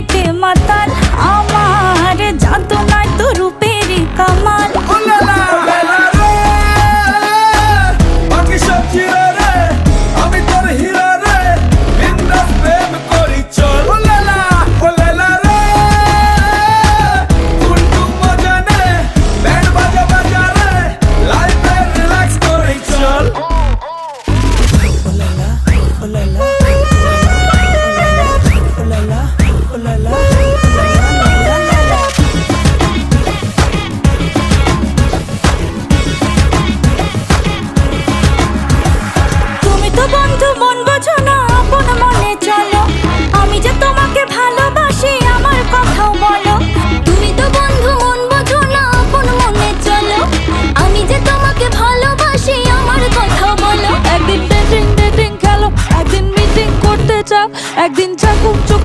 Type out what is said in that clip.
পিরিতে মাতাল আমার জাদু নাই তো রূপের কামাল আমি তোর হিরো রে বিন্দাস প্রেম করি চল ওলালা ওলালা রে ফুলটু মজা নে ব্যান্ড বাজা বাজা রে লাইফে রিল্যাক্স করি চল ওলালা ওলালা ওলালা ওলালা বন্ধু মন বোঝো না আপন মনে চলো আমি যে তোমাকে ভালোবাসি আমার কথাও বলো তুমি তো বন্ধু মন বোঝো না আপন মনে চলো আমি যে তোমাকে ভালোবাসি আমার কথাও বলো একদিন ডেটিং খেলো একদিন মিটিং করতে চাও একদিন চাকুম